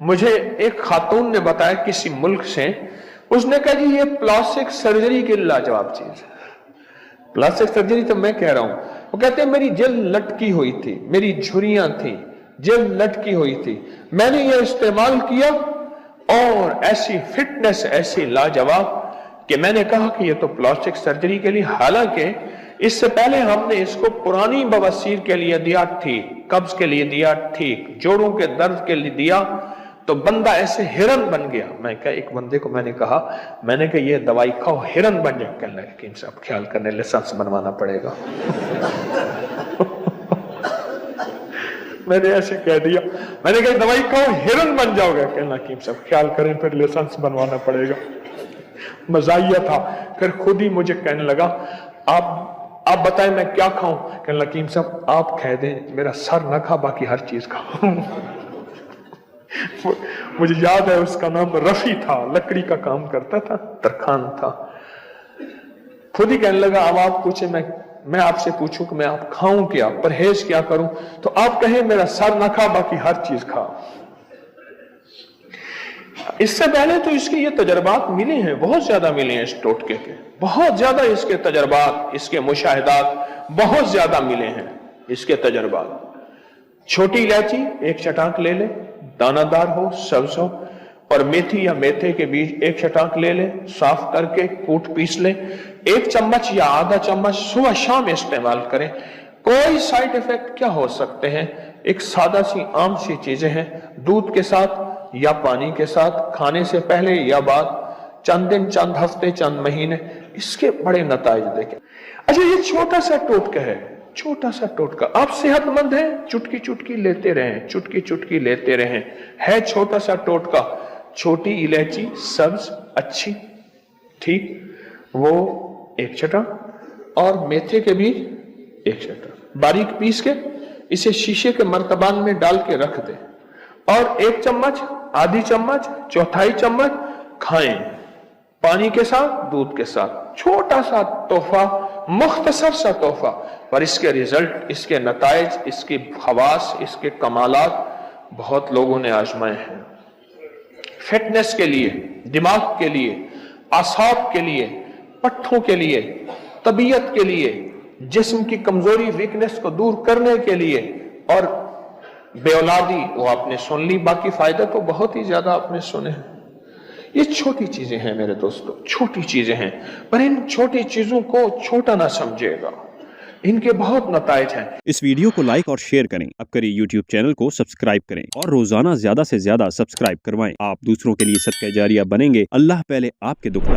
मुझे एक खातून ने बताया किसी मुल्क से, उसने कहा जी ये प्लास्टिक सर्जरी की लाजवाब चीज है। प्लास्टिक सर्जरी तो मैं कह रहा हूं, वो कहते हैं मेरी जल्द लटकी हुई थी, मेरी झुर्रियां थी, जल्द लटकी हुई थी, मैंने ये इस्तेमाल किया और ऐसी फिटनेस ऐसी लाजवाब कि मैंने कहा कि ये तो प्लास्टिक सर्जरी के लिए, हालांकि इससे पहले हमने इसको पुरानी बवासीर के लिए दिया ठीक, कब्ज के लिए दिया ठीक, जोड़ों के दर्द के लिए दिया, तो बंदा ऐसे हिरन बन गया। मैं क्या एक बंदे को मैंने कहा ये दवाई खाओ हिरन बन जाए। कहने लगे कि साहब ख्याल करने लाइसेंस बनवाना पड़ेगा। मैंने ऐसे कह दिया, मैंने कहा दवाई खाओ हिरन बन जाओगे। कहना कि साहब ख्याल करें फिर लाइसेंस बनवाना पड़ेगा। मजाइया था। फिर खुद ही मुझे कहने लगा आप बताएं मैं क्या खाऊं। कहने लकीम साहब आप कह दें मेरा सर ना खा बाकी हर चीज खाओ। मुझे याद है उसका नाम रफी था, लकड़ी का काम करता था, तरखान था। खुद ही कहने लगा अब आप पूछे मैं आपसे पूछूं कि मैं आप खाऊं क्या, परहेज क्या करूं, तो आप कहें मेरा सर ना खा बाकी हर चीज खा। इससे पहले तो इसके ये तजर्बात मिले हैं, बहुत ज्यादा मिले हैं, इस टोटके के बहुत ज्यादा इसके तजर्बात, इसके मुशाहिदात बहुत ज्यादा मिले हैं इसके तजर्बात। छोटी इलायची एक चटाक ले ले, दानादार हो सब्ज हो, और मेथी या मेथे के बीज एक चटाक ले ले, साफ करके कूट पीस ले, 1 चम्मच या आधा चम्मच सुबह शाम इस्तेमाल करें। कोई साइड इफेक्ट क्या हो सकते हैं, एक सादा सी आम सी चीजें हैं, दूध के साथ या पानी के साथ, खाने से पहले या बाद, चंद दिन चंद हफ्ते चंद महीने, इसके बड़े नताइज देखें। अच्छा ये छोटा सा टोटका है, छोटा सा टोटका, आप सेहतमंद हैं, चुटकी चुटकी लेते रहें, चुटकी चुटकी लेते रहें, है छोटा सा टोटका। छोटी इलायची सब्ज अच्छी ठीक, वो 1 चटाक, और मेथे के बीज 1 चटाक बारीक पीस के इसे शीशे के मर्तबान में डाल के रख दे, और 1 चम्मच आधी चम्मच चौथाई चम्मच खाएं, पानी के साथ दूध के साथ। छोटा सा तोहफा, मुख्तसर सा तोहफा, पर इसके रिजल्ट, इसके नताइज, इसकी खवास, इसके कमालात बहुत लोगों ने आजमाए हैं। फिटनेस के लिए, दिमाग के लिए, आसाब के लिए, पट्ठों के लिए, तबीयत के लिए, जिस्म की कमजोरी वीकनेस को दूर करने के लिए, और बेऔलादी वो आपने सुन ली, बाकी फायदा तो बहुत ही ज्यादा आपने सुने हैं। ये छोटी चीजें हैं मेरे दोस्तों, छोटी चीजें हैं, पर इन छोटी चीजों को छोटा ना समझेगा, इनके बहुत नताइज हैं। इस वीडियो को लाइक और शेयर करें, अब करें यूट्यूब चैनल को सब्सक्राइब करें, और रोजाना ज्यादा से ज्यादा सब्सक्राइब करवाएं। आप दूसरों के लिए सदका जारिया बनेंगे। अल्लाह पहले आपके दुख